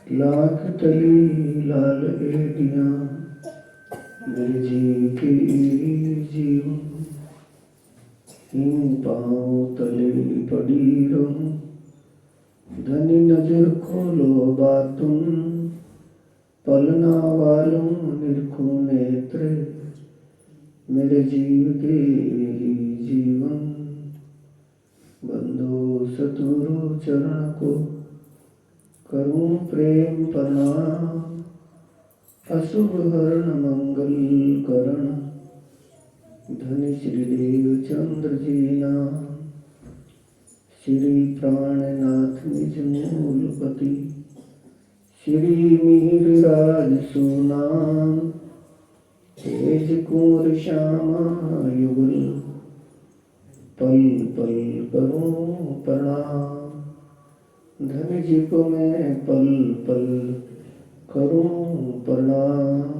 लाख तली लाल एडियां मेरे जी की जीवन इन पाँव तले पड़ी रहूं धनी नजर खोलो बातुन पलना वालों निरखो नेत्र मेरे जीव के जीवन बंदो सतुरु चरण को करूं प्रेम प्रणाम अशुभ हरण मंगल करण धन श्री देव चंद्र जी नाम श्री प्राणनाथ निज मूलपति श्री मिहिर राज सुनाम तेज कुंवर श्यामा युगल पल पल करूं प्रणाम धन जिप में पल पल करूं प्रणाम।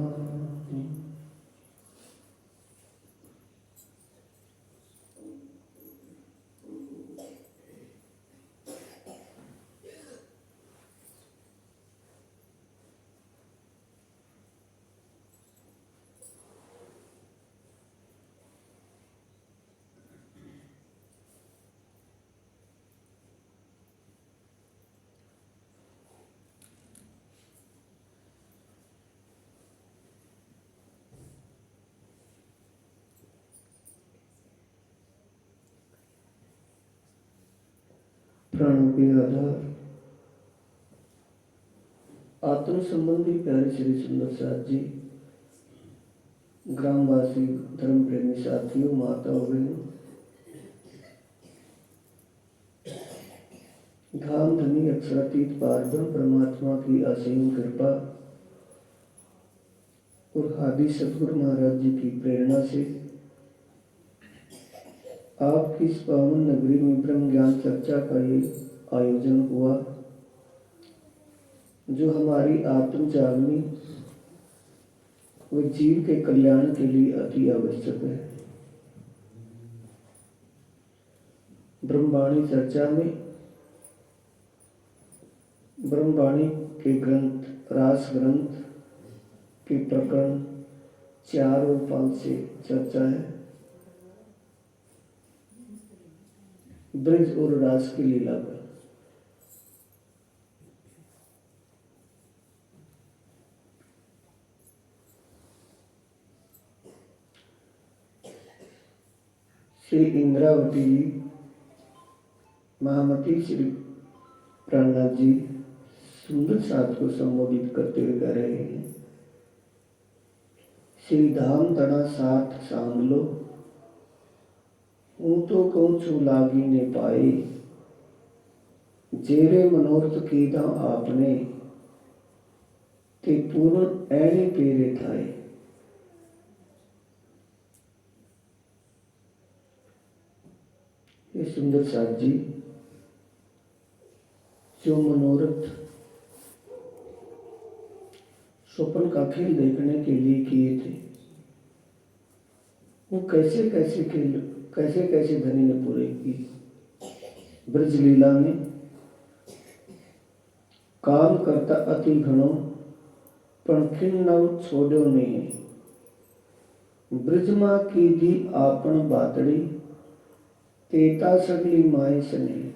प्राणों के आधार आत्म संबंधी प्यारे श्री सुंदर साथ जी, ग्रामवासी, धर्म प्रेमी साथियों, माताओं, बहनों, धाम धनी अक्षरातीत पारब्रह्म परमात्मा की असीम कृपा और आदि सतगुरु महाराज जी की प्रेरणा से आपकी इस पावन नगरी में ब्रह्म ज्ञान चर्चा का ये आयोजन हुआ, जो हमारी आत्म जागनी व जीव के कल्याण के लिए अति आवश्यक है। ब्रह्मवाणी चर्चा में ब्रह्मवाणी के ग्रंथ, रास ग्रंथ के प्रकरण 4 और 5 से चर्चा है। ब्रज और रास की लीला पर श्री इंद्रावती जी, महामती श्री प्राणनाथ जी सुंदर साथ को संबोधित करते हुए कह रहे हैं, श्री धाम तना साथ सांभ लो हूं तो कहूं छू लागी ने पाए जेरे मनोरथ कीदा आपने ते पूर्ण ऐने पेरे थाए। ये सुंदर साथ जी जो मनोरथ स्वप्न का खेल देखने के लिए किए थे, वो कैसे कैसे खेल, कैसे कैसे धनी ने पूरे किए। ब्रज लीला में काम करता अति घणो पण किन नव छोड़ो नहीं, ब्रज मां की दी आपन बातड़ी तेता सगली माए सने।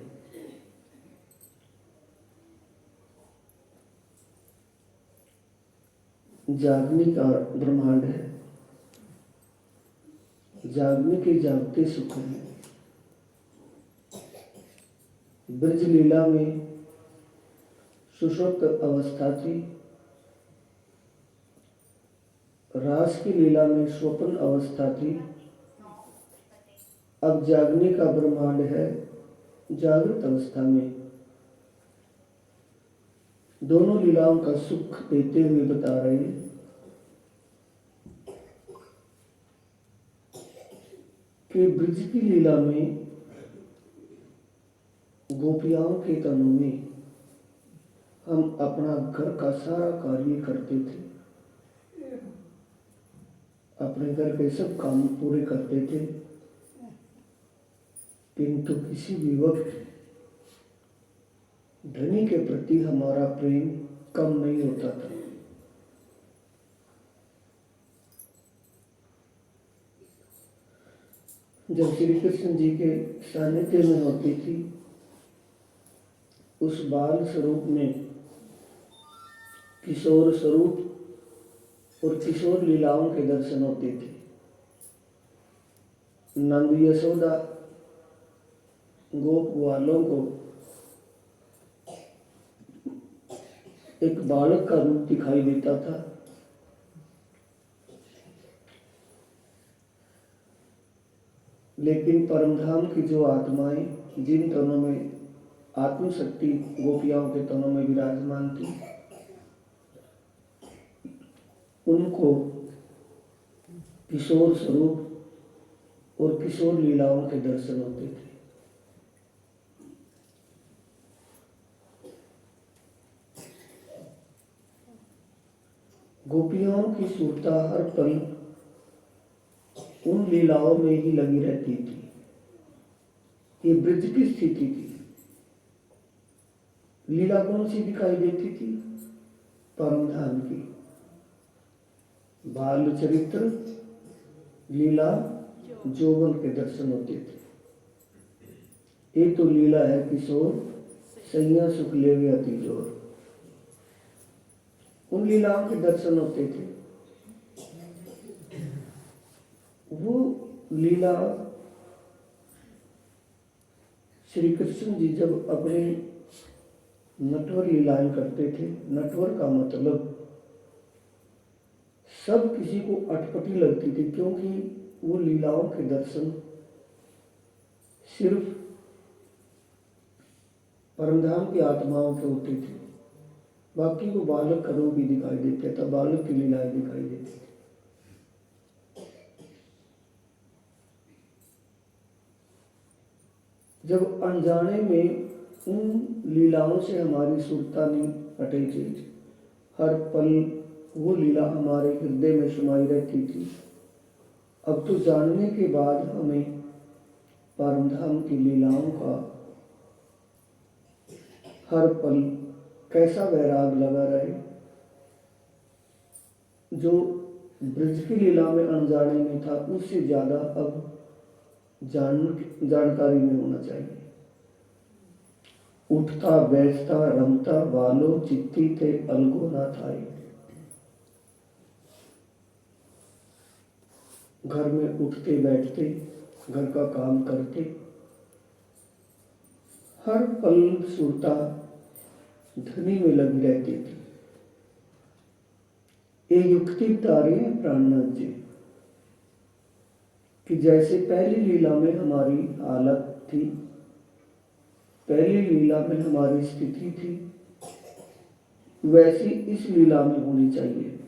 जागने का ब्रह्मांड है, जागने के जागते सुख है। ब्रज लीला में सुषुप्त अवस्था थी, रास की लीला में स्वप्न अवस्था थी, अब जागने का ब्रह्मांड है, जागृत अवस्था में। दोनों लीलाओं का सुख देते हुए बता रहे हैं कि ब्रज की लीला में गोपियाओं के तनु में हम अपना घर का सारा कार्य करते थे, अपने घर के सब काम पूरे करते थे, किंतु किसी भी वक्त धनी के प्रति हमारा प्रेम कम नहीं होता था। जब श्री कृष्ण जी के सानिध्य में होती थी, उस बाल स्वरूप में किशोर स्वरूप और किशोर लीलाओं के दर्शन होते थे। नंद यशोदा गोप ग्वालों को एक बालक का रूप दिखाई देता था। लेकिन परमधाम की जो आत्माएं जिन तनों में आत्मशक्ति गोपियाओं के तनों में विराजमान थी, उनको किशोर स्वरूप और किशोर लीलाओं के दर्शन होते थे। गोपियों की सुरता हर पल उन लीलाओं में ही लगी रहती थी। ये ब्रज की स्थिति थी। लीला कौन सी दिखाई देती थी? परमधाम की बाल चरित्र लीला जोगन के दर्शन होते थे। एक तो लीला है किशोर सैया सुख लेवे अति जोर, उन लीलाओं के दर्शन होते थे। वो लीला श्री कृष्ण जी जब अपने नटवर लीलाएं करते थे, नटवर का मतलब सब किसी को अटपटी लगती थी, क्योंकि वो लीलाओं के दर्शन सिर्फ परमधाम की आत्माओं के होते थे। बाकी को बालक का रूप भी दिखाई देता था, बालक की लीलाएं दिखाई देती थी। जब अनजाने में उन लीलाओं से हमारी सुरता नहीं हटी थी, हर पल वो लीला हमारे हृदय में समाई रहती थी। अब तो जानने के बाद हमें परमधाम की लीलाओं का हर पल कैसा वैराग लगा रहे, जो ब्रज की लीला में अनजाने में था उससे ज्यादा अब जानकारी में होना चाहिए। उठता बैठता रमता बालो चित्ती थे अलगो ना थाई। घर में उठते बैठते, घर का काम करते, हर पल सुरता धनी में लगी रहती थी। ये युक्ति बता रहे हैं प्राणनाथ जी कि जैसे पहली लीला में हमारी हालत थी, पहली लीला में हमारी स्थिति थी, वैसी इस लीला में होनी चाहिए।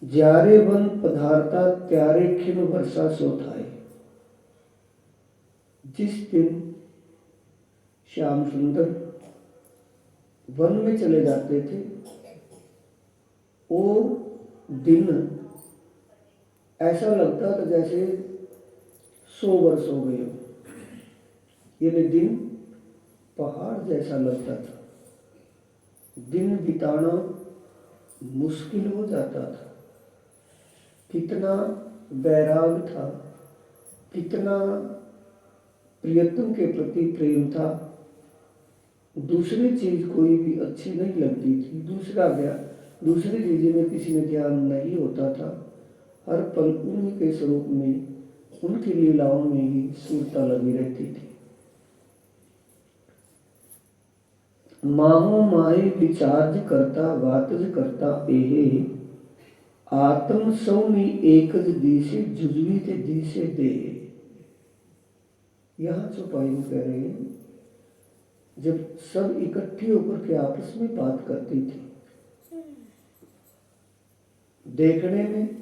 ज्यारे वन पधारता त्यारे खिन वर्षा सोथाए। जिस दिन श्याम सुंदर वन में चले जाते थे, वो दिन ऐसा लगता था जैसे 100 वर्ष हो गए हो। ये दिन पहाड़ जैसा लगता था। दिन बिताना मुश्किल हो जाता था। कितना वैराग था, कितना प्रियतम के प्रति प्रेम था। दूसरी चीज कोई भी अच्छी नहीं लगती थी, दूसरी चीजें में किसी में ध्यान नहीं होता था। हर पल उन्हीं के स्वरूप में, उनकी लीलाओं में ही सुरता लगी रहती थी। माहो माए विचार्ज करता वातज करता एहे। आत्म सौनी एकज दिशे जुजवी थे दिशे दे। यहाँ चौपाई में कह रहे हैं, जब सब इकट्ठी होकर के आपस में बात करती थी, देखने में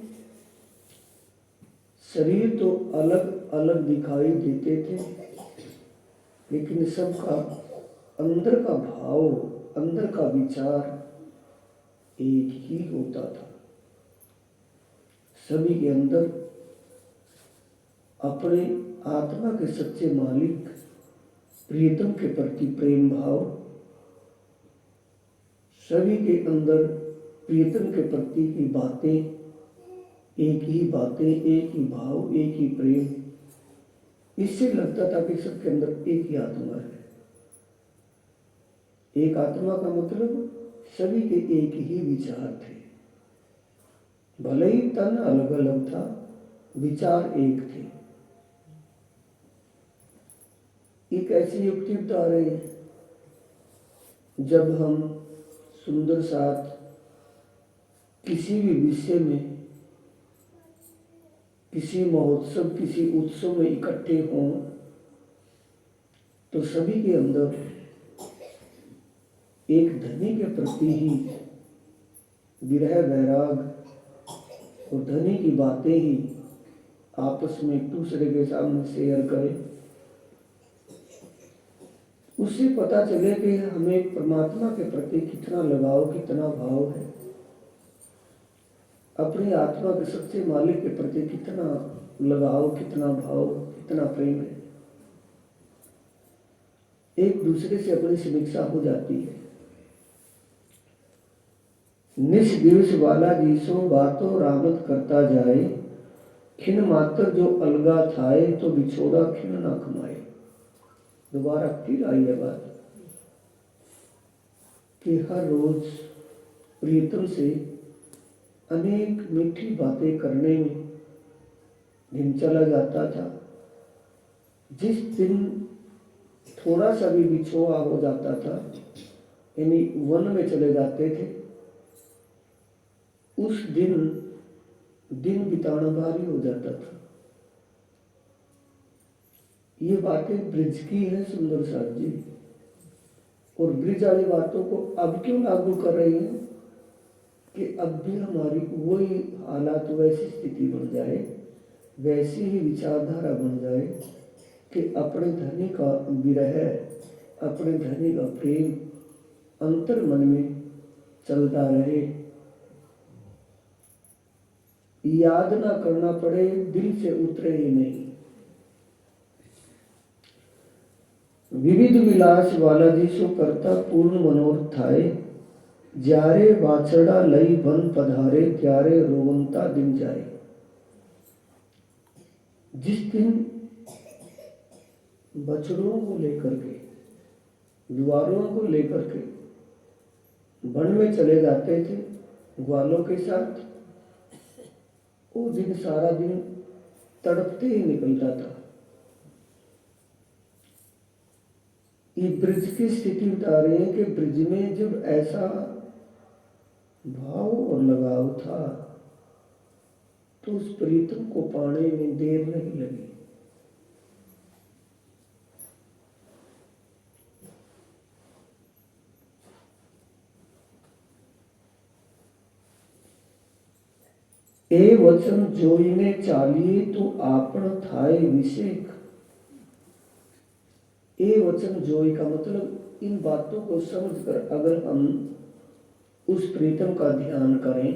शरीर तो अलग अलग दिखाई देते थे, लेकिन सबका अंदर का भाव, अंदर का विचार एक ही होता था। सभी के अंदर अपने आत्मा के सच्चे मालिक प्रियतम के प्रति प्रेम भाव सभी के अंदर प्रियतम के प्रति की बातें, एक ही बातें, एक ही भाव, एक ही प्रेम। इससे लगता था कि सबके अंदर एक ही आत्मा है। एक आत्मा का मतलब सभी के एक ही विचार थे, भले ही तन अलग अलग था, विचार एक थे। एक ऐसी युक्ति बता रहे हैं, जब हम सुंदर साथ किसी भी विषय में, किसी महोत्सव, किसी उत्सव में इकट्ठे हों, तो सभी के अंदर एक धनी के प्रति ही विरह वैराग और धनी की बातें ही आपस में एक दूसरे के सामने शेयर करें। उससे पता चले कि हमें परमात्मा के प्रति कितना लगाव, कितना भाव है, अपनी आत्मा के सच्चे मालिक के प्रति कितना लगाव, कितना भाव, कितना प्रेम है। एक दूसरे से अपनी समीक्षा हो जाती है। निस दिवस वाला जीसो बातों रामत करता जाए, खिन मात्र जो अलगा थाए तो बिछोड़ा खिन ना कमाए। दोबारा फिर आई है बात कि हर रोज प्रियतम से अनेक मीठी बातें करने में दिन चला जाता था। जिस दिन थोड़ा सा भी बिछोड़ा हो जाता था, यानी वन में चले जाते थे, उस दिन बिताना भारी हो जाता था। ये बातें ब्रिज की है सुंदर साथ जी, और ब्रिज वाली बातों को अब क्यों लागू कर रहे हैं कि अब भी हमारी वही हालात, वैसी स्थिति बन जाए, वैसी ही विचारधारा बन जाए कि अपने धनी का विरह, अपने धनी का प्रेम अंतर मन में चलता रहे, याद ना करना पड़े, दिल से उतरे ही नहीं। विविध विलास वाला जिसो करता पूर्ण मनोरथ थाए, जारे वाछड़ा लई बन पधारे, त्यारे रोवंता दिन जाए। जिस दिन बछड़ों को लेकर के, द्वारों को लेकर के वन में चले जाते थे ग्वालों के साथ, वो दिन सारा दिन तड़पते ही निकलता था। ये ब्रिज की स्थिति बता रहे हैं कि ब्रिज में जब ऐसा भाव और लगाव था तो उस प्रीतम को पाने में देर नहीं लगी। ए वचन जोईने चालिए तो आपन थाए विषेक। ए वचन जोई का मतलब इन बातों को समझकर अगर हम उस प्रीतम का ध्यान करें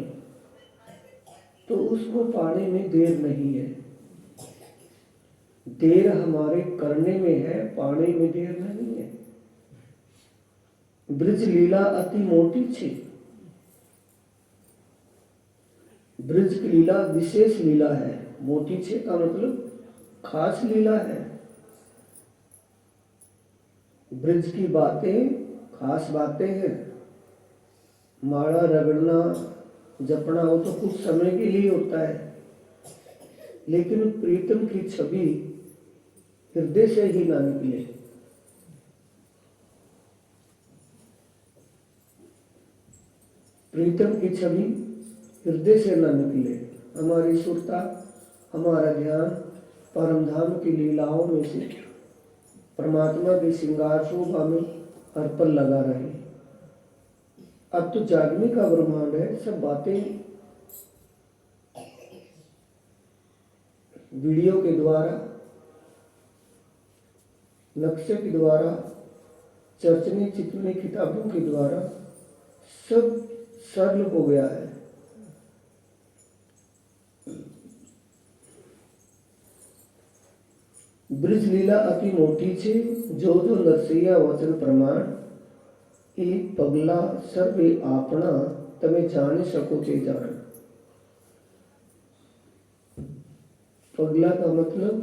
तो उसको पाने में देर नहीं है। देर हमारे करने में है, पाने में देर नहीं है। ब्रिज लीला अति मोटी छे। ब्रिज की लीला विशेष लीला है। मोटी छे का मतलब खास लीला है। ब्रिज की बातें खास बातें हैं। माला रगड़ना, जपना वो तो कुछ समय के लिए होता है, लेकिन प्रीतम की छवि हृदय से ही ना निकले। प्रीतम की छवि हृदय से ना निकले। हमारी सुरता, हमारा ध्यान परम धाम की लीलाओं में से परमात्मा के श्रृंगार शोभा में हर पल लगा रहे। अब तो जागने का ब्रह्मांड है। सब बातें वीडियो के द्वारा, नक्शे के द्वारा, चर्चने चित्रने किताबों के द्वारा सब सरल हो गया है। ब्रिज लीला अति मोटी छे, जो जो नरसैया वचन प्रमाण, એ પગલા સર્વે આપણા તમે જાણી શકો તે જાણ। पगला का मतलब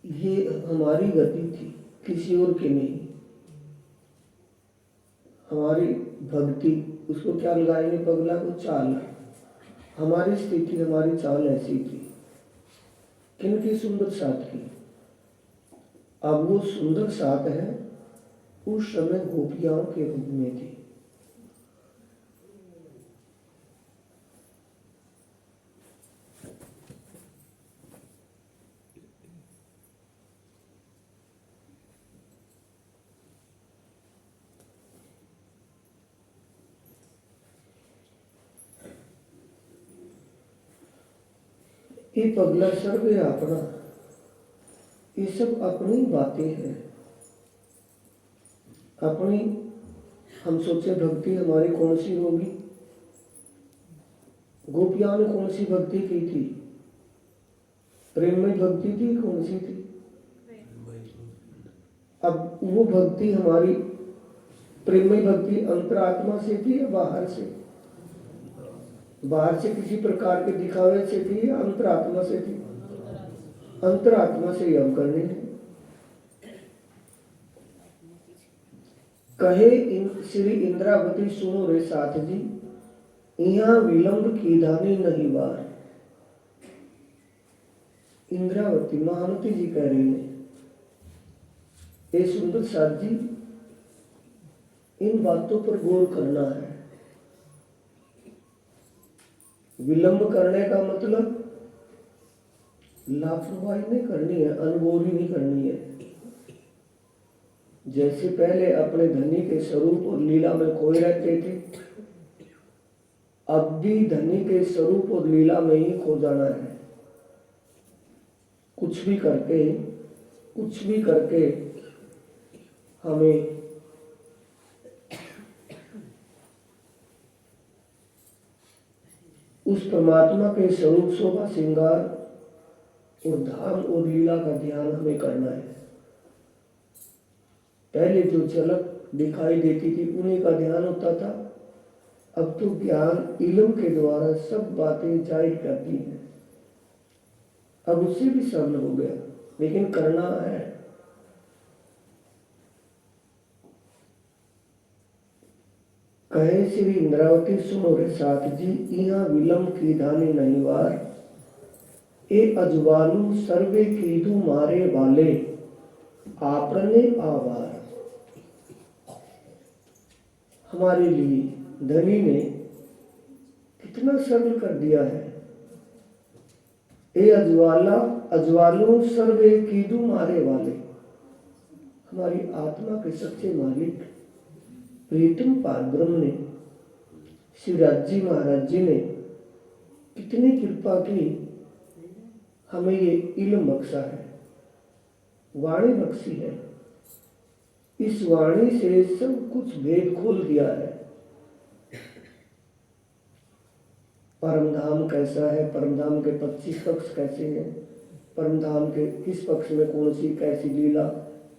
ये हमारी गति थी, किसी और की नहीं। हमारी भक्ति, उसको क्या लगाएंगे पगला को? चाल। हमारी स्थिति, हमारी चाल ऐसी थी। किनकी? सुंदर साथ की। अब वो सुंदर साथ है उस समय गोपियाओं के रूप में थी। ये पगला सर्वे अपना, ये सब अपनी बातें हैं, अपनी। हम सोचे भक्ति हमारी कौन सी होगी? गोपियां ने कौन सी भक्ति की थी? प्रेम में भक्ति थी, कौन सी थी? अब वो भक्ति हमारी प्रेम में भक्ति अंतरात्मा से थी या बाहर से? बाहर से किसी प्रकार के दिखावे से थी या अंतरात्मा से थी? अंतरात्मा से हम करने हैं। कहे श्री इंद्रावती सुनो रे साथ जी, यहाँ विलंब की धानी नहीं बार। इंद्रावती महामती जी कह रही है, ये सुंदर साथ जी, इन बातों पर गौर करना है। विलंब करने का मतलब लापरवाही नहीं करनी है, अनगौरी नहीं करनी है। जैसे पहले अपने धनी के स्वरूप और लीला में खोए रहते थे, अब भी धनी के स्वरूप और लीला में ही खो जाना है। कुछ भी करके हमें उस परमात्मा के स्वरूप, शोभा, श्रृंगार और धाम और लीला का ध्यान हमें करना है। पहले जो झलक दिखाई देती थी उन्हीं का ध्यान होता था, अब तो ज्ञान इल्म के द्वारा सब बातें जाहिर करती है। अब उससे भी सरल हो गया, लेकिन करना है। कहे श्री इंद्रावती सुनो रे साथ जी, यहाँ विलंब की धानी नहीं वार। ए अजवालू सर्वे कीधु मारे वाले, आपने आवार। हमारे लिए धनी ने कितना सरल कर दिया है। ए अजवालू सर्वे कीधु मारे वाले, हमारी आत्मा के सच्चे मालिक प्रीतम पारब्रह्म ने, शिवराज जी महाराज जी ने कितनी कृपा की, हमें ये इल्म बख्शा है, वाणी बख्शी है। इस वाणी से सब कुछ भेद खोल दिया है। परमधाम कैसा है, परमधाम के 25 पक्ष कैसे हैं, परमधाम के किस पक्ष में कौन सी कैसी लीला,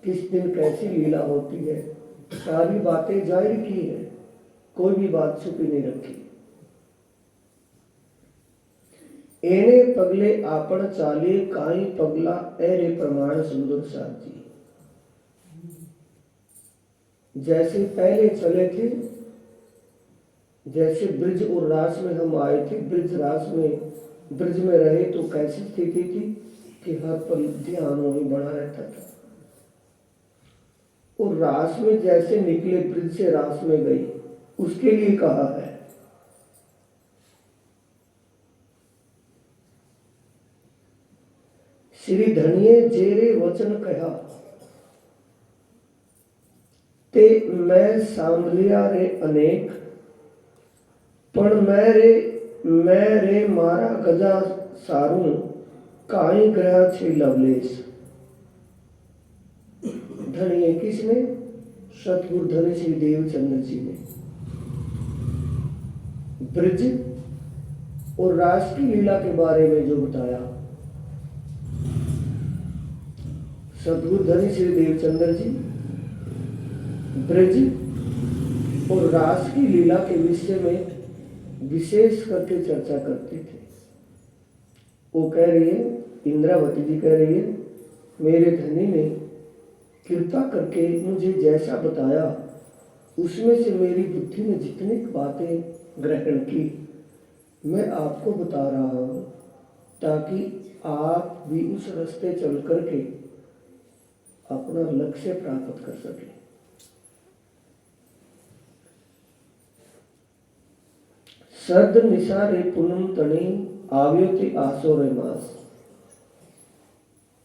किस दिन कैसी लीला होती है, सारी बातें जाहिर की है, कोई भी बात छुपी नहीं रखी। एने पगले आपण चाले, काई पगला एरे प्रमाण सुंदर साथ जी। जैसे पहले चले थे, जैसे ब्रिज और रास में हम आए थे, ब्रिज में रहे तो कैसी स्थिति थी कि हर पल ध्यान वहीं बना रहता था। और रास में जैसे निकले, ब्रिज से रास में गई, उसके लिए कहा है। श्री धनिये जेरे वचन कहा, ते मैं सांभलिया रे अनेक, पण मैं रे मारा गजा सारू, काई गया छे लवलेश। धनिये किसने? सतगुरु धनी श्री देवचंद्र जी ने। ब्रिज और रास की लीला के बारे में जो बताया, सद्गुरु धनी श्री देवचंद्र जी ब्रज और रास की लीला के विषय में विशेष करके चर्चा करते थे। वो कह रही है, इंद्रावती जी कह रही है, मेरे धनी ने कृपा करके मुझे जैसा बताया उसमें से मेरी बुद्धि ने जितनी बातें ग्रहण की मैं आपको बता रहा हूँ, ताकि आप भी उस रास्ते चल करके अपना लक्ष्य प्राप्त कर सके। सर्द निसारे पूनम तणी आव्योति आसोरे मास।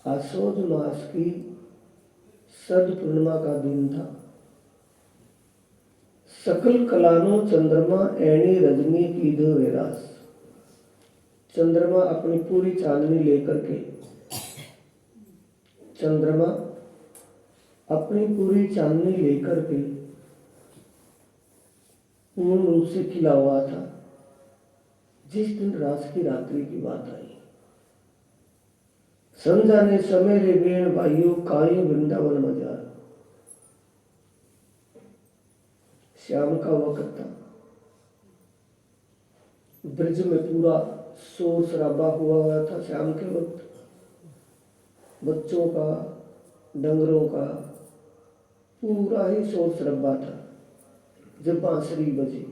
आसोद मास की सद पूर्णिमा का दिन था। सकल कलानो चंद्रमा ऐणी रजनी की धोरेरास। चंद्रमा अपनी पूरी चांदनी लेकर के, चंद्रमा अपनी पूरी चांदनी लेकर के पूर्ण रूप से खिला हुआ था जिस दिन रास की रात्रि की बात आई। समझाने समय रे बेण भाइयों कायो वृंदावन मजार। शाम का वक्त था। ब्रज में पूरा शोर शराबा हुआ था। शाम के वक्त बच्चों का, डंगरों का पूरा ही शोर शराबा था। जब बांसुरी बजी,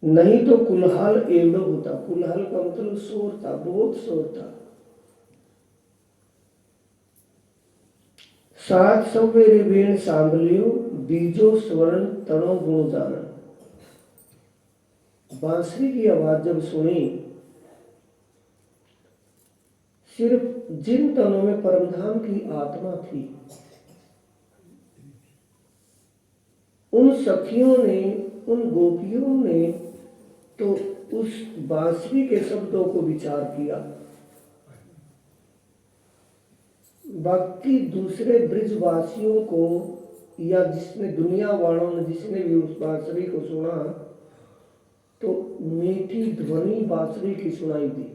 नहीं तो कुल्हाल एवं होता। कुल्हाल का मतलब शोर था, बहुत शोर था। सात सवेरे बेण सांभलियो बीजो स्वर्ण तणो गुण जानन। बांसुरी की आवाज जब सुनी, सिर्फ जिन तनों में परमधाम की आत्मा थी उन सखियों ने, उन गोपियों ने तो उस बांसुरी के शब्दों को विचार किया। बाकी दूसरे ब्रजवासियों को या जिसने दुनिया वालों ने जिसने भी उस बांसुरी को सुना तो मीठी ध्वनि बांसुरी की सुनाई दी।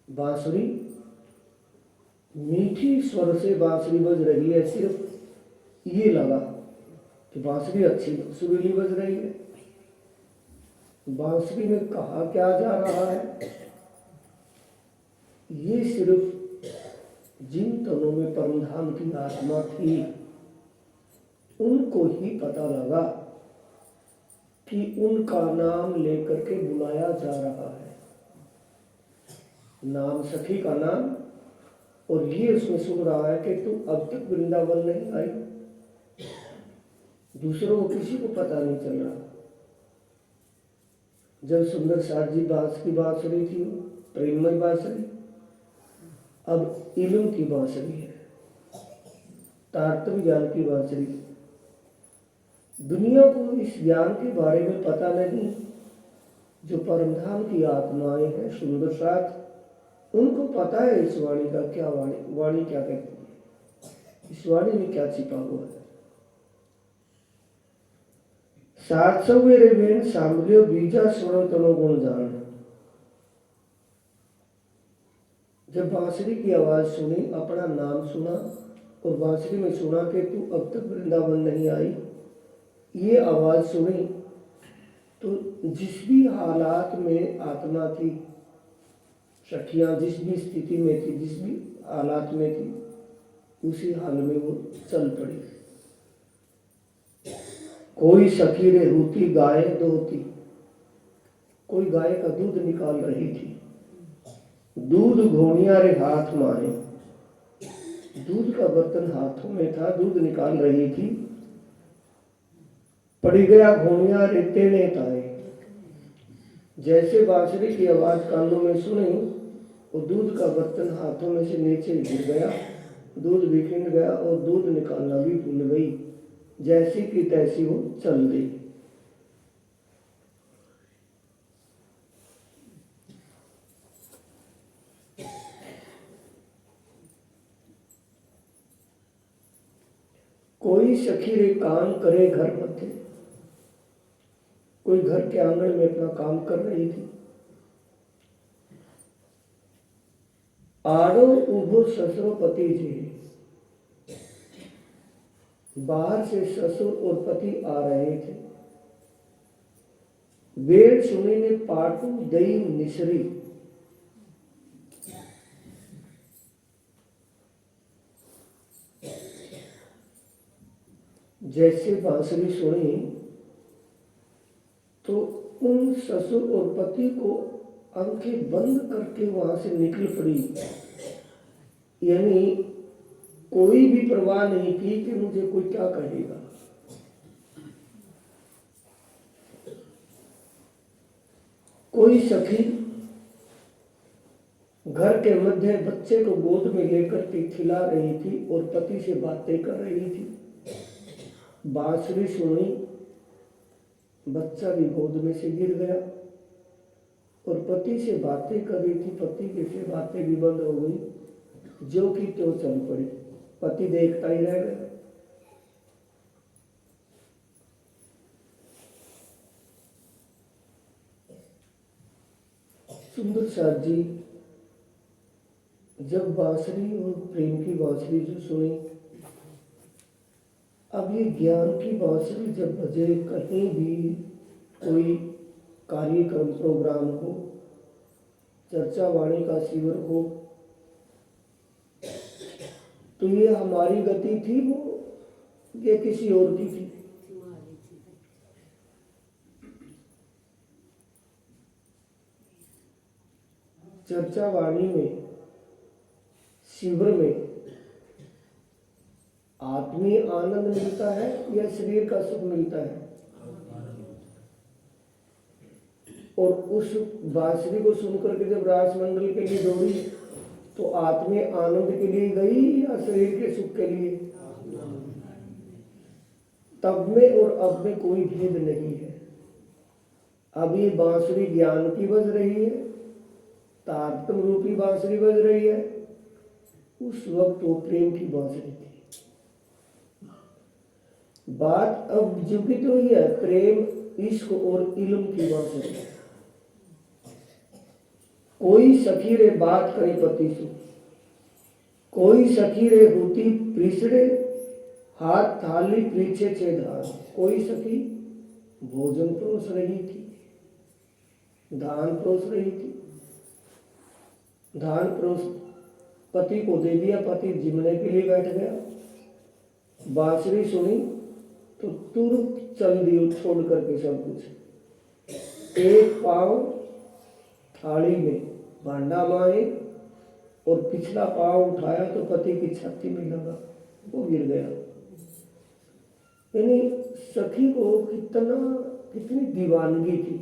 बांसुरी मीठी स्वर से बांसुरी बज रही है। सिर्फ ये लगा कि बांसुरी अच्छी सुरीली बज रही है। बांसुरी में कहा क्या जा रहा है, ये सिर्फ जिन तनों में परमधाम की आत्मा थी उनको ही पता लगा कि उनका नाम लेकर के बुलाया जा रहा है। नाम सखी का नाम, और ये उसमें सुन रहा है कि तू अब तक वृंदावन नहीं आई। दूसरों को किसी को पता नहीं चल रहा। जब सुंदर साथ जी बांस की बांसुरी थी, प्रेममय बांसुरी, अब इल्म की बांसुरी है, तारतम ज्ञान की बांसुरी। दुनिया को इस ज्ञान के बारे में पता नहीं। जो परमधाम की आत्माएं हैं सुंदर साथ, उनको पता है इस वाणी का क्या, वाणी क्या कहती है, इस वाणी में क्या छिपा हुआ है। सात सवेरे बेण सांभलियो बीजा स्वर्ण तनो गुण जान। जब बांसुरी की आवाज सुनी, अपना नाम सुना और बांसुरी में सुना कि तू अब तक वृंदावन नहीं आई, ये आवाज सुनी तो जिस भी हालात में आत्मा थी, सखियां जिस भी स्थिति में थी, जिस भी हालात में थी, उसी हाल में वो चल पड़ी। कोई सखी रे रूती गाय दोती। कोई गाय का दूध निकाल रही थी। दूध घोड़िया रे हाथ मारे। दूध का बर्तन हाथों में था, दूध निकाल रही थी। पड़ी गया घोड़िया रे तेने ताए। जैसे बांसुरी की आवाज कानों में सुनी और दूध का बर्तन हाथों में से नीचे गिर गया, दूध बिखर गया और दूध निकालना भी भूल गई। जैसी की तैसी वो चल गई। कोई सखी रे काम करे घर मध्य। कोई घर के आंगन में अपना काम कर रही थी। आड़ो उभो ससुरो पति जी। बाहर से ससुर और पति आ रहे थे। वेड़ सुनी ने पाटू दई निसरी। जैसे बांसुरी सुनी तो उन ससुर और पति को आंखें बंद करके वहां से निकल पड़ी। यानी कोई भी परवाह नहीं की कि मुझे कोई क्या कहेगा। कोई सखी घर के मध्य बच्चे को गोद में लेकर के खिला रही थी और पति से बातें कर रही थी। बांसुरी सुनी, बच्चा भी गोद में से गिर गया और पति से बातें कर रही थी। पति के से बातें भी बंद हो गई, जो कि त्यों चल पड़ी। पति देखता ही रह गया। सुंदर साथ जी जब बांसुरी और प्रेम की बांसुरी जो सुनी, अब ये ज्ञान की बांसुरी जब बजे, कहीं भी कोई कार्यक्रम प्रोग्राम हो, चर्चा वाणी का शिविर हो, तो ये हमारी गति थी वो ये किसी और की थी? चर्चा वाणी में, शिविर में आत्मीय आनंद मिलता है या शरीर का सुख मिलता है? और उस बांसुरी को सुनकर के जब रास मंडल के लिए दौड़ी तो आत्मीय आनंद के लिए गई या शरीर के सुख के लिए? तब में और अब में कोई भेद नहीं है। अब ये बांसुरी ज्ञान की बज रही है, तारतम रूपी बांसुरी बज रही है। उस वक्त वो प्रेम की बांसुरी थी। बात अब जुगित हुई है प्रेम, इश्क और इल्म की बांसुरी। कोई सखी रे बात करे पति से, कोई सखी रे होती प्रीसड़े, हाथ थाली पीछे छे धान। कोई सखी भोजन परोस रही थी, धान परोस रही थी। धान परोस पति को दे दिया, पति जिमने के लिए बैठ गया। बांसुरी सुनी तो तुरंत चल दी छोड़ करके सब कुछ। एक पांव थाली में भांडा माए और पिछला पांव उठाया तो पति की छाती में लगा, वो गिर गया। यानी सखी को कितनी दीवानगी थी,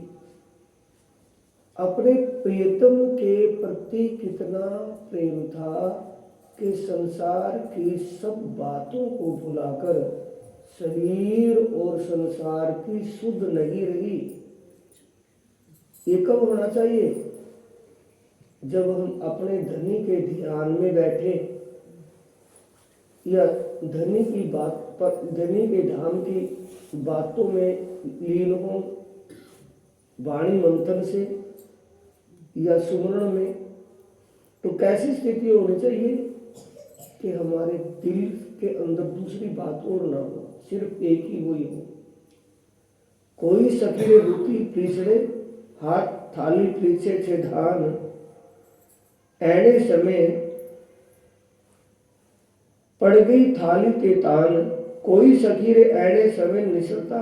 अपने प्रियतम के प्रति कितना प्रेम था कि संसार की सब बातों को भुलाकर शरीर और संसार की सुध नहीं रही। ये कब होना चाहिए? जब हम अपने धनी के ध्यान में बैठे या धनी की बात पर, धनी के धाम की बातों में लीन हो, वाणी मंथन से या सुमरण में, तो कैसी स्थिति होनी चाहिए कि हमारे दिल के अंदर दूसरी बात और ना हो, सिर्फ एक ही वही हो। कोई सखी रुकी पिछड़े, हाथ थाली पीछे छे धान। ऐने समय पड़ गई थाली के तान, कोई सखी रे ऐने समय निसरता,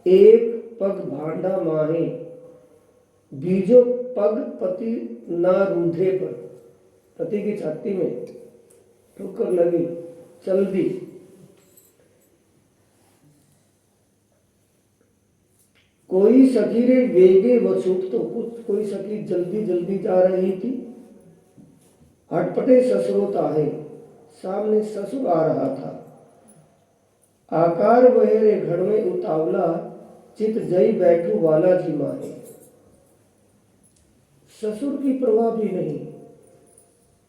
एक पग भांडा माहे, बीजो पग पति ना रूधे पर। पति की छाती में ठोकर लगी, चल दी। कोई सखी रे वेगे वसुक, तो कोई सखी जल्दी जल्दी जा रही थी। हटपटे ससुरों ताहे, सामने ससुर आ रहा था। आकार वहेरे घर में उतावला, चित जई बैठू वाला जी मारे। ससुर की परवाह भी नहीं,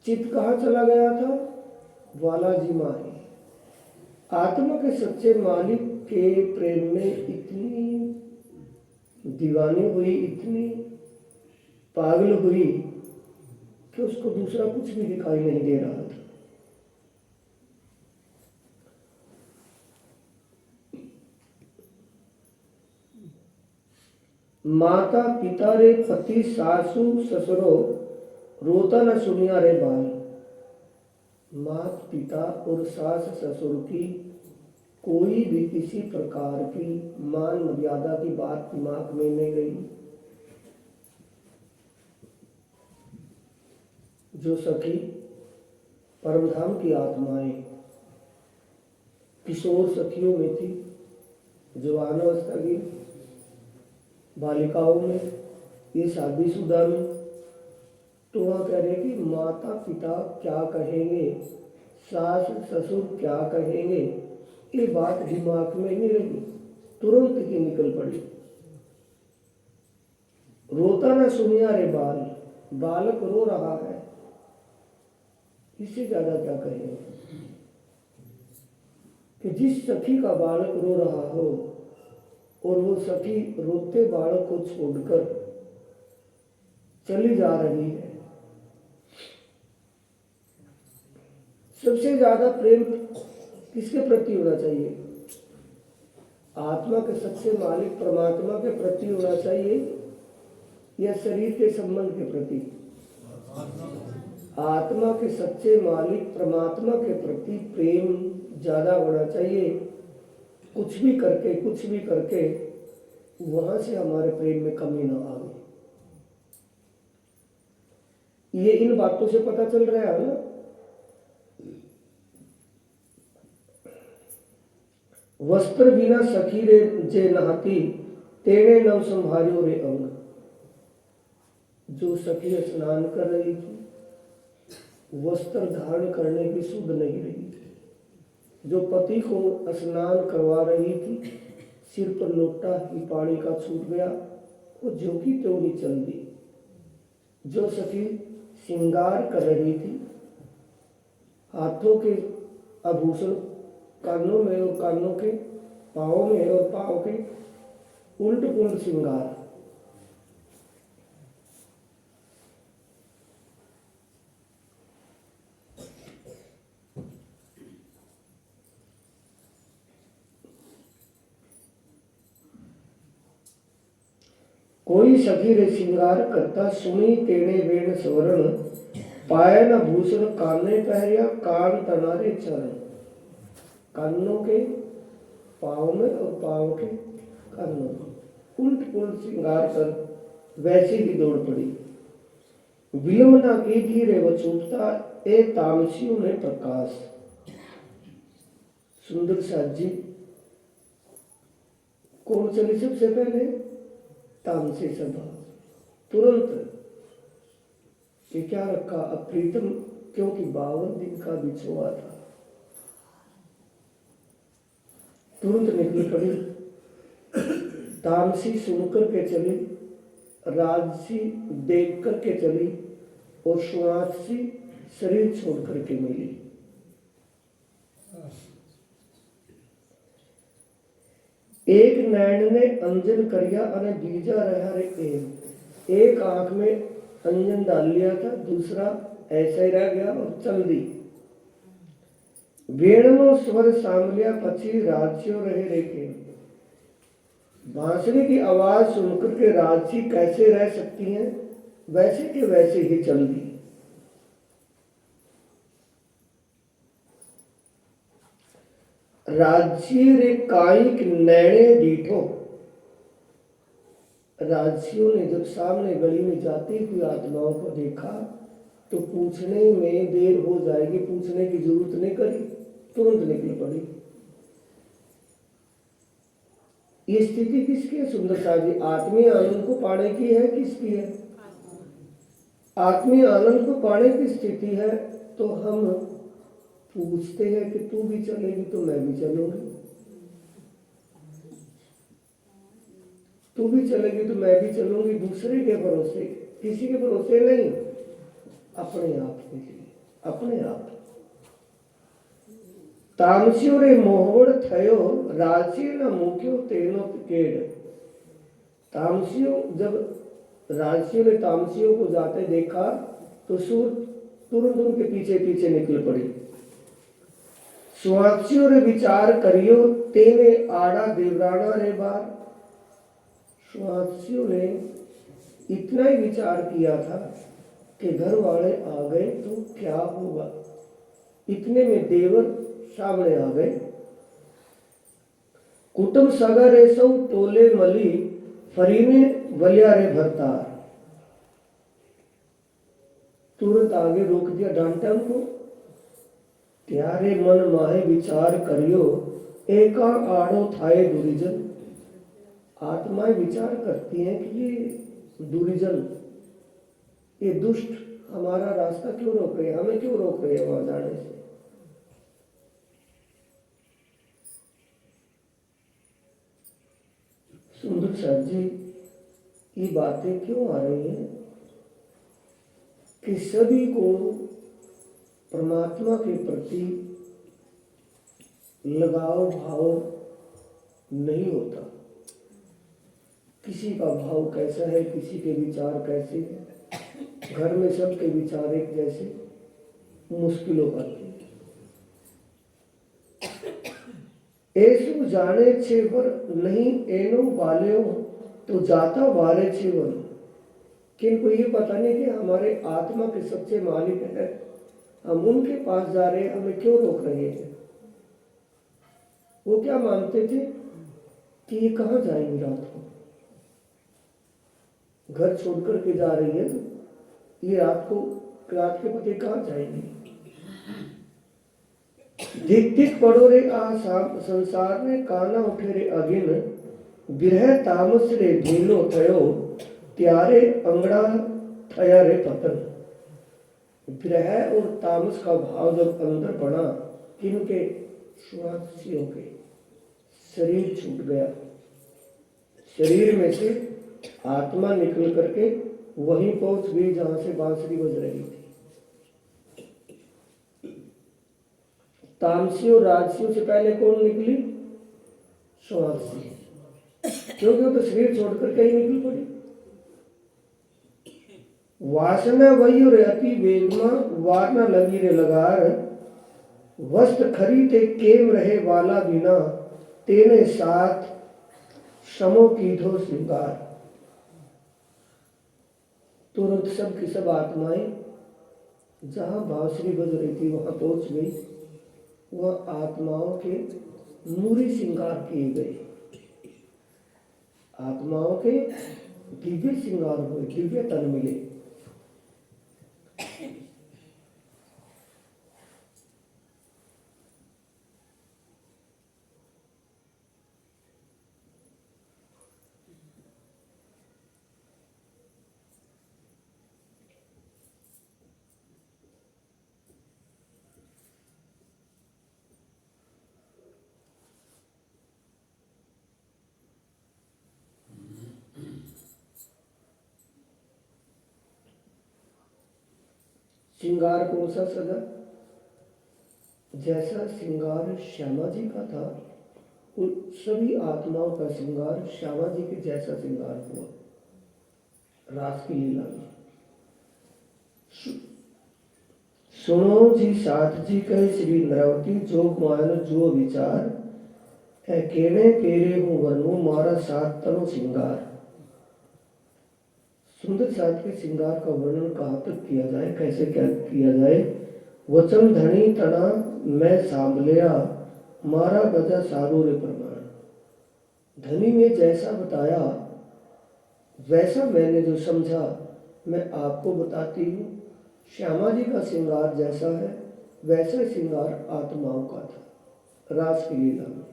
चित कहाँ चला गया था? वाला जी मारे। आत्मा के सच्चे मालिक के प्रेम में इतनी दीवानी हुई, इतनी पागल हुई कि उसको दूसरा कुछ भी दिखाई नहीं दे रहा था। माता पिता रे पति सासू ससुरो रोता न सुनिया रे बाल। माता पिता और सास ससुर की कोई भी किसी प्रकार की मान मर्यादा की बात दिमाग में नहीं गई। जो सखी परमधाम की आत्माएं किशोर सखियों में थी, जवानावस्था की बालिकाओं में, ये शादीशुदा में, तो वह कह रहे कि माता पिता क्या कहेंगे, सास ससुर क्या कहेंगे, ये बात दिमाग में नहीं रही, तुरंत ही निकल पड़ी। रोता न सुनिया रे बाल, बालक रो रहा है, इससे ज्यादा क्या कहेंगे कि जिस सखी का बालक रो रहा हो और वो सखी रोते बालक को छोड़कर चली जा रही है। सबसे ज्यादा प्रेम किसके प्रति होना चाहिए? आत्मा के सच्चे मालिक परमात्मा के प्रति होना चाहिए या शरीर के संबंध के प्रति? आत्मा के सच्चे मालिक परमात्मा के प्रति प्रेम ज्यादा होना चाहिए। कुछ भी करके वहां से हमारे प्रेम में कमी ना आवे। ये इन बातों से पता चल रहा है ना। वस्त्र बिना सखी रे जे नहाती, तेरे नव संभारियो रे अंग। जो सखी स्नान कर रही थी, वस्त्र धारण करने की सुध नहीं रही थी। जो पति को स्नान करवा रही थी, सिर पर लोटा ही पानी का छूट गया, वो जो की त्यों ही चल दी। जो सखी श्रृंगार कर रही थी, हाथों के आभूषण कानों में और कानों के, पाँव में और पाँव के उल्ट पुल्ट श्रृंगार, कोई सखी रे श्रृंगार करता, सुनी तेने वेण स्वरण। पाए न भूषण काने पहरिया, कान तनारे चरण। कानों के पाँव में और पाँव के कानों में उल्ट पुल्ट श्रृंगार कर वैसी ही दौड़ पड़ी। विलंब न की थी रे वो छूटता, ए तामसियों ने प्रकाश। सुंदर साथ जी कौन चली सबसे पहले? तामसी सभा। तुरंत ये क्या रखा? अप्रीतम, क्योंकि 52 दिन का बिछुआ था। तुरंत निकल पड़ी। तामसी सुनकर के चली, राजसी देख करके चली और सुनासी शरीर छोड़ करके मिली। एक नैन ने अंजन करिया अने बीजा रहा रे एक आंख में अंजन डाल लिया था, दूसरा ऐसा ही रह गया और चल दी। वेणनो स्वर सांभलिया पछी राजसियों रहे रेखे। बांसुरी की आवाज सुनकर के राजसी कैसे रह सकती हैं? वैसे के वैसे ही चल दी। राजसी रे कायिक नैणे डीठो। राजसियों ने जब सामने गली में जाती हुई आत्माओं को देखा तो पूछने में देर हो जाएगी, पूछने की जरूरत नहीं करी, तुरंत निकल पड़ी। ये स्थिति किसकी है सुंदरता जी? आत्मीय आनंद को पाने की है, किसकी है? आत्मीय आनंद को पाने की स्थिति है तो हम पूछते हैं कि तू भी चलेगी तो मैं भी चलूंगी, तू भी चलेगी तो मैं भी चलूंगी। दूसरे के भरोसे, किसी के भरोसे नहीं, अपने आप के लिए, अपने आप। तामसियों रे मोहवड़ थयो, राजसी न मुक्यो तेनो केड़। तामसियों, जब राजसियों ने तामसियों को जाते देखा तो सूर तुरंत उनके पीछे पीछे निकल पड़ी। स्वाक्षियों रे विचार करियो तेने आड़ा देवराना रे बार। स्वाक्षियों ने इतना ही विचार किया था कि घर वाले आ गए तो क्या होगा। इतने में देवर सामने आ गए। कुटुंब सगरे सौ टोले मली फरीने वलिया रे भरतार। तुरंत आगे रोक दिया, डांटा उनको। त्यारे मन माहे विचार करियो एका आड़ो थाए दुरीजन। आत्माएं विचार करती हैं कि ये दुरीजन, ये दुष्ट हमारा रास्ता क्यों रोक रहे हैं, हमें क्यों रोक रहे हैं वहां जाने से। सुंदर सर जी, ये बातें क्यों आ रही हैं कि सभी को परमात्मा के प्रति लगाव भाव नहीं होता। किसी का भाव कैसा है, किसी के विचार कैसे हैं, घर में सबके विचार एक जैसे, मुश्किलों आती है। ऐसु जाने छे वर नहीं एनो बाल्यो तो जाता वारे छे वर। किनको ये पता नहीं कि हमारे आत्मा के सच्चे मालिक है, हम उनके पास जा रहे हैं, हमें क्यों रोक रहे हैं। वो क्या मानते थे कि ये कहाँ जाएंगी रात को, घर छोड़ करके जा रही है, ये रात के पते कहाँ जाएंगी। दिख दिख पड़ो रे आ संसार ने काना उठे रे अगिन। विरह तामस रे ढीलो थयो त्यारे अंगड़ा थया रे पतन। विरह और तामस का भाव जब अंदर बढ़ा, किनके, स्वाक्षियों के, शरीर छूट गया। शरीर में से आत्मा निकल करके वहीं पहुंच गई जहां से बांसुरी बज रही थी। तामसियों राजसियों से पहले कौन निकली, स्वाक्षी, क्योंकि वो तो शरीर छोड़कर कहीं निकल पड़ी। वासना वही रहती वेदमा वारना लगी रे लगार। वस्त्र खरीदे केम रहे वाला बिना तेने साथ समो की धो श्रृंगार। तुरंत सब की सब आत्माएं जहां बांसुरी बज रही थी वहां पहुंच गई। वह आत्माओं के नूरी श्रृंगार किए गए, आत्माओं के दिव्य श्रृंगार हुए, दिव्य तन मिले। श्रृंगार कौन सा सजा, जैसा श्रृंगार श्यामा जी का था, उन सभी आत्माओं का श्रृंगार श्यामा जी के जैसा श्रृंगार हुआ रास की लीला में। सुनो जी साथ जी कहे श्री नरवती जोग मान जो विचार है केने पेरे हूँ वर्णो मारा सात तनो श्रृंगार। सुंदर साथ के श्रृंगार का वर्णन कहाँ तक किया जाए, कैसे क्या किया जाए। वचन धनी तना मैं सांभलिया मारा गजा सारो रे प्रमाण। धनी ने जैसा बताया वैसा मैंने जो समझा मैं आपको बताती हूँ। श्यामा जी का श्रृंगार जैसा है वैसा श्रृंगार आत्माओं का था रास की लीला में।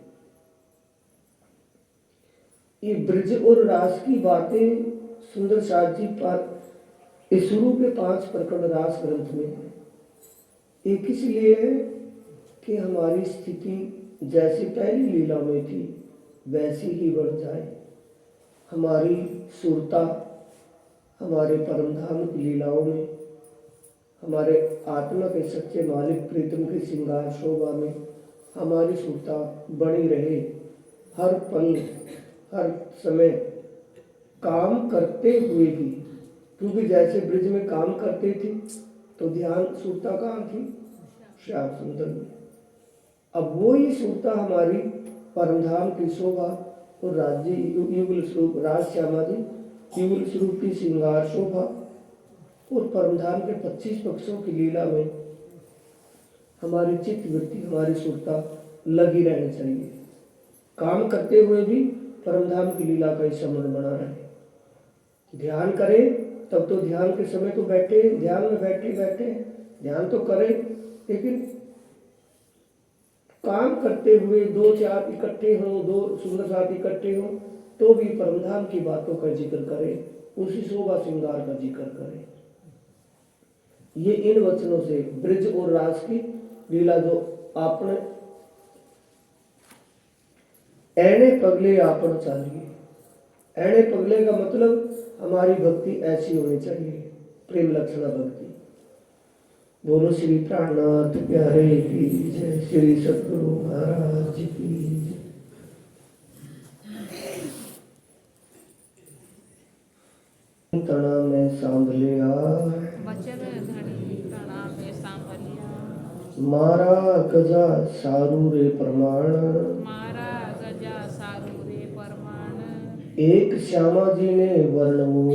ये ब्रज और रास की बातें सुंदर साथ जी पर शुरू के 5 प्रकरण रास ग्रंथ में है। एक इसलिए है कि हमारी स्थिति जैसी पहली लीला में थी वैसी ही बढ़ जाए, हमारी सुरता हमारे परमधाम की लीलाओं में, हमारे आत्मा के सच्चे मालिक प्रीतम के श्रृंगार शोभा में हमारी सुरता बनी रहे। हर पल हर समय काम करते हुए भी क्योंकि जैसे ब्रिज में काम करते थे तो ध्यान सुरता कहाँ थी? श्याम सुंदर में। अब वो ही सुरता हमारी परमधाम की शोभा और राज्य युगल स्वरूप राज श्यामा जी युगल स्वरूप की श्रृंगार शोभा और परमधाम के 25 पक्षों की लीला में हमारी चित्त वृत्ति हमारी सुरता लगी रहनी चाहिए। काम करते हुए भी परमधाम की लीला का स्मरण बना रहे। ध्यान करें तब तो ध्यान के समय तो बैठे ध्यान में बैठे ध्यान तो करें, लेकिन काम करते हुए दो चार इकट्ठे हों, दो सुंदर साथ इकट्ठे हों तो भी परमधाम की बातों का जिक्र करें, उसी शोभा श्रृंगार का जिक्र करें। ये इन वचनों से ब्रिज और रास की लीला जो आपने ऐने पगले आपन चाहिए। ऐने पगले का मतलब हमारी भक्ति ऐसी होनी चाहिए, प्रेम लक्षणा भक्ति। बोलो श्री प्राणनाथ प्यारे की जय, श्री सतगुरु महाराज की जय। तना में सांभलिया वचन धनी तना में सांभलिया, मारा गजा सारू रे प्रमाण, मारा गजा सारू रे परमाण। एक श्यामा जी ने वर्णवो,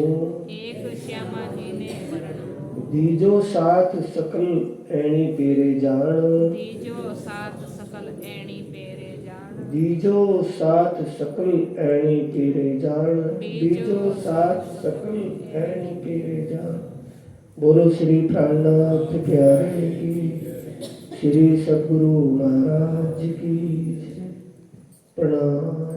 एक श्यामा जी ने वर्णवो, दीजो साथ सकल ऐणी पेरे जान, दीजो सात सकल ऐणी पेरे जान, दीजो साथ सकल ऐणी पेरे जान, दीजो साथ सकल ऐणी पेरे जान। बोलो श्री प्राणनाथ प्यारे की, श्री सतगुरु महाराज की जय। प्रणाम।